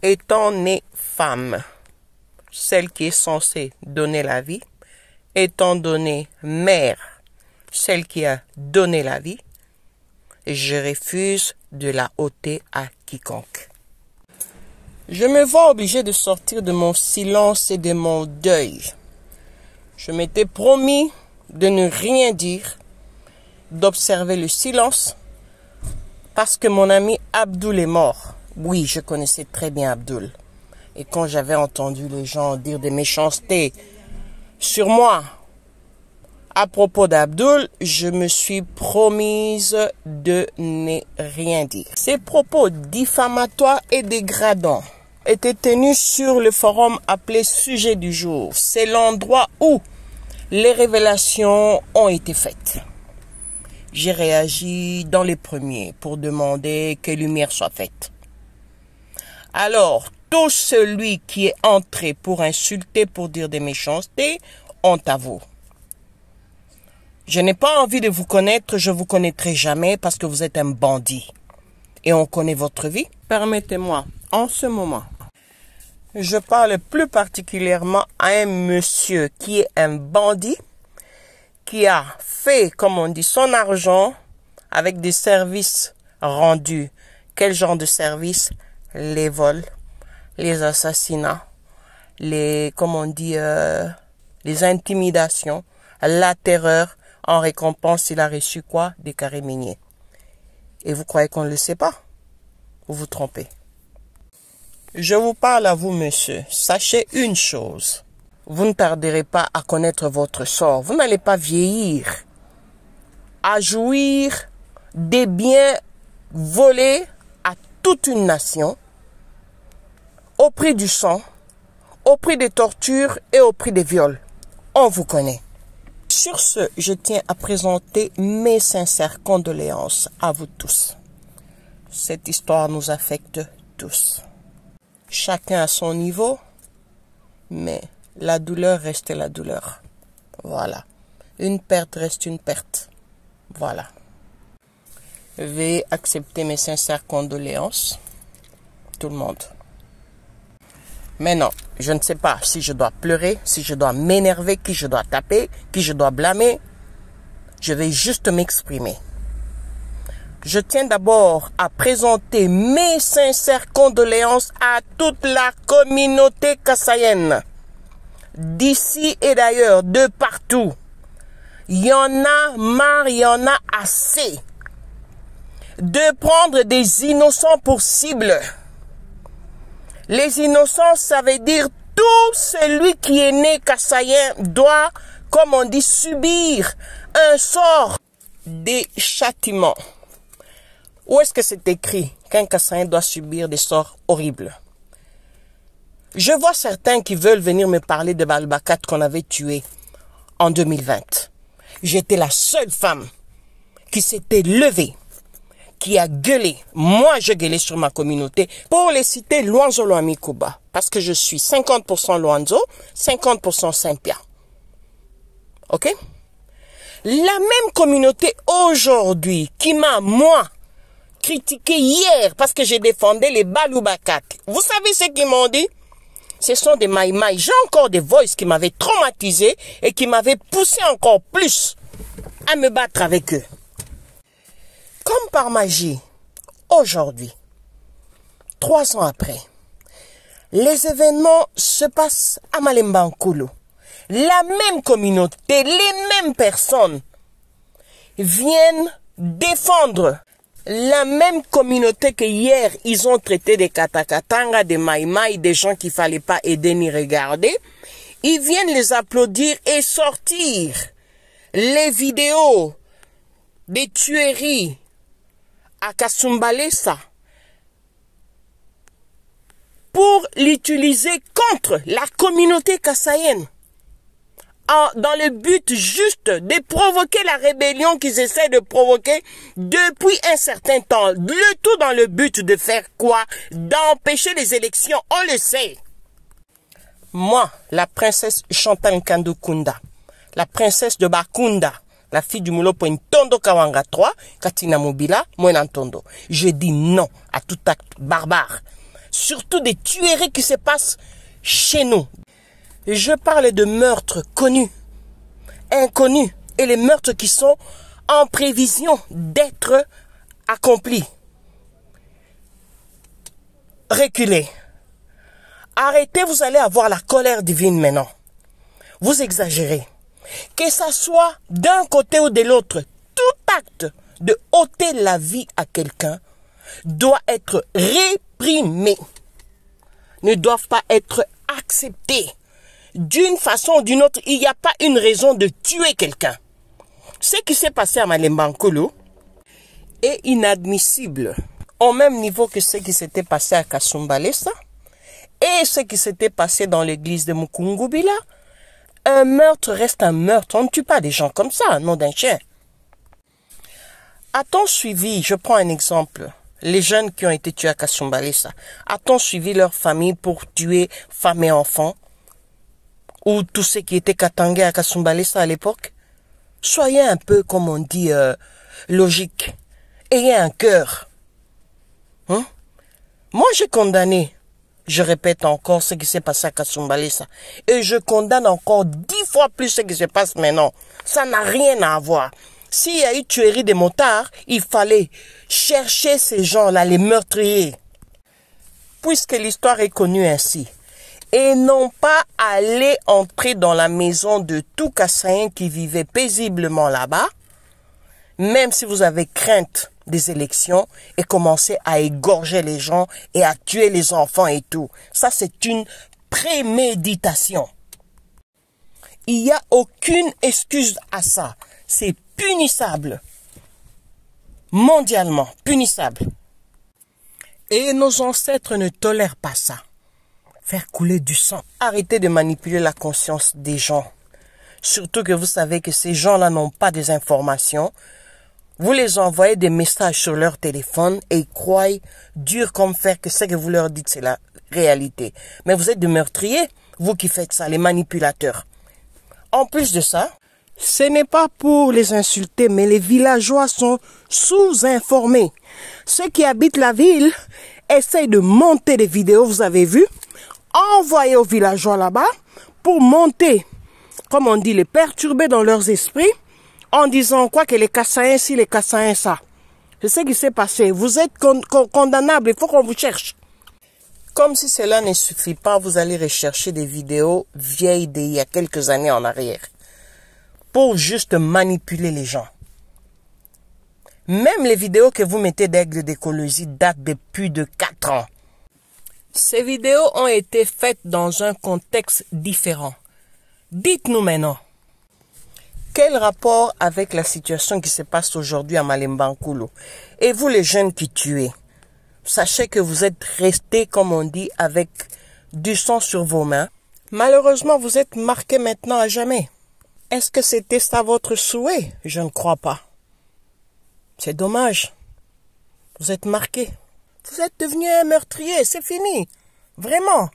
étant née femme, celle qui est censée donner la vie, étant donnée mère, celle qui a donné la vie, je refuse de la ôter à quiconque. Je me vois obligé de sortir de mon silence et de mon deuil. Je m'étais promis de ne rien dire, d'observer le silence, parce que mon ami Abdoul est mort. Oui, je connaissais très bien Abdoul. Et quand j'avais entendu les gens dire des méchancetés sur moi à propos d'Abdoul, je me suis promise de ne rien dire. Ces propos diffamatoires et dégradants étaient tenus sur le forum appelé Sujet du jour. C'est l'endroit où les révélations ont été faites. J'ai réagi dans les premiers pour demander que lumière soit faite. Alors, tout celui qui est entré pour insulter, pour dire des méchancetés, honte à vous. Je n'ai pas envie de vous connaître, je vous connaîtrai jamais parce que vous êtes un bandit. Et on connaît votre vie. Permettez-moi, en ce moment, je parle plus particulièrement à un monsieur qui est un bandit, qui a fait, comme on dit, son argent avec des services rendus. Quel genre de services? Les vols, les assassinats, les intimidations, la terreur. En récompense, il a reçu quoi? Des carrés miniers. Et vous croyez qu'on ne le sait pas? Vous vous trompez. Je vous parle à vous, monsieur. Sachez une chose. Vous ne tarderez pas à connaître votre sort. Vous n'allez pas vieillir à jouir des biens volés à toute une nation au prix du sang, au prix des tortures et au prix des viols. On vous connaît. Sur ce, je tiens à présenter mes sincères condoléances à vous tous. Cette histoire nous affecte tous. Chacun à son niveau, mais la douleur reste la douleur. Voilà. Une perte reste une perte. Voilà. Veuillez accepter mes sincères condoléances. Tout le monde. Mais non, je ne sais pas si je dois pleurer, si je dois m'énerver, qui je dois taper, qui je dois blâmer. Je vais juste m'exprimer. Je tiens d'abord à présenter mes sincères condoléances à toute la communauté kassaïenne. D'ici et d'ailleurs, de partout. Il y en a marre, il y en a assez. De prendre des innocents pour cible. Les innocents, ça veut dire tout celui qui est né kassaïen doit, comme on dit, subir un sort des châtiments. Où est-ce que c'est écrit qu'un kassaïen doit subir des sorts horribles? Je vois certains qui veulent venir me parler de Balbakat qu'on avait tué en 2020. J'étais la seule femme qui s'était levée, qui a gueulé. Moi, je gueulais sur ma communauté pour les citer Luanzo Loamikuba. Parce que je suis 50% Luanzo, 50% Saint-Pia. Ok? La même communauté aujourd'hui qui m'a, moi, critiqué hier parce que j'ai défendu les Baloubakat. Vous savez ce qu'ils m'ont dit? Ce sont des maïmaï. J'ai encore des voices qui m'avaient traumatisé et qui m'avaient poussé encore plus à me battre avec eux. Comme par magie, aujourd'hui, 3 ans après, les événements se passent à Malemba-Nkulu. La même communauté, les mêmes personnes viennent défendre la même communauté que hier, ils ont traité des katakatanga, des maïmaï, des gens qu'il ne fallait pas aider ni regarder. Ils viennent les applaudir et sortir les vidéos des tueries à Kasumbalesa pour l'utiliser contre la communauté kassaïenne. Dans le but juste de provoquer la rébellion qu'ils essaient de provoquer depuis un certain temps. Le tout dans le but de faire quoi? D'empêcher les élections, on le sait. Moi, la princesse Chantal Nkandou Kunda, la princesse de Bakunda, la fille du Moulopo Ntondo Kawanga 3, Katina Mobila, Mwenantondo. Je dis non à tout acte barbare surtout des tueries qui se passent chez nous. Je parle de meurtres connus, inconnus, et les meurtres qui sont en prévision d'être accomplis. Reculez. Arrêtez, vous allez avoir la colère divine maintenant. Vous exagérez. Que ça soit d'un côté ou de l'autre, tout acte de ôter la vie à quelqu'un doit être réprimé. Ne doivent pas être acceptés. D'une façon ou d'une autre, il n'y a pas une raison de tuer quelqu'un. Ce qui s'est passé à Malemba-Nkolo est inadmissible. Au même niveau que ce qui s'était passé à Kasumbalesa et ce qui s'était passé dans l'église de Mukungubila. Un meurtre reste un meurtre. On ne tue pas des gens comme ça, nom d'un chien. A-t-on suivi, je prends un exemple, les jeunes qui ont été tués à Kasumbalesa, a-t-on suivi leur famille pour tuer femmes et enfants? Ou tous ceux qui étaient katangés à Kasumbalesa à l'époque? Soyez un peu, comme on dit, logique. Ayez un cœur. Moi, j'ai condamné, je répète encore, ce qui s'est passé à Kasumbalesa. Et je condamne encore 10 fois plus ce qui se passe maintenant. Ça n'a rien à voir. S'il y a eu tuerie des motards, il fallait chercher ces gens-là, les meurtriers. Puisque l'histoire est connue ainsi. Et non pas aller entrer dans la maison de tout Kassaïen qui vivait paisiblement là-bas, même si vous avez crainte des élections, et commencer à égorger les gens et à tuer les enfants et tout. Ça, c'est une préméditation. Il n'y a aucune excuse à ça. C'est punissable. Mondialement, punissable. Et nos ancêtres ne tolèrent pas ça. Faire couler du sang. Arrêtez de manipuler la conscience des gens. Surtout que vous savez que ces gens-là n'ont pas des informations. Vous les envoyez des messages sur leur téléphone et ils croient dur comme fer que ce que vous leur dites, c'est la réalité. Mais vous êtes des meurtriers, vous qui faites ça, les manipulateurs. En plus de ça, ce n'est pas pour les insulter, mais les villageois sont sous-informés. Ceux qui habitent la ville essayent de monter des vidéos, vous avez vu, envoyer aux villageois là-bas pour monter, comme on dit, les perturber dans leurs esprits, en disant quoi que les Kassaïens ci, les Kassaïens ça. C'est ce qui s'est passé. Vous êtes condamnable, il faut qu'on vous cherche. Comme si cela ne suffit pas, vous allez rechercher des vidéos vieilles d'il y a quelques années en arrière. Pour juste manipuler les gens. Même les vidéos que vous mettez d'Aigle d'écologie datent de plus de 4 ans. Ces vidéos ont été faites dans un contexte différent. Dites-nous maintenant. Quel rapport avec la situation qui se passe aujourd'hui à Malemba-Nkolo? Et vous les jeunes qui tuez, sachez que vous êtes restés, comme on dit, avec du sang sur vos mains. Malheureusement, vous êtes marqués maintenant à jamais. Est-ce que c'était ça votre souhait? Je ne crois pas. C'est dommage. Vous êtes marqués. Vous êtes devenu un meurtrier, c'est fini. Vraiment.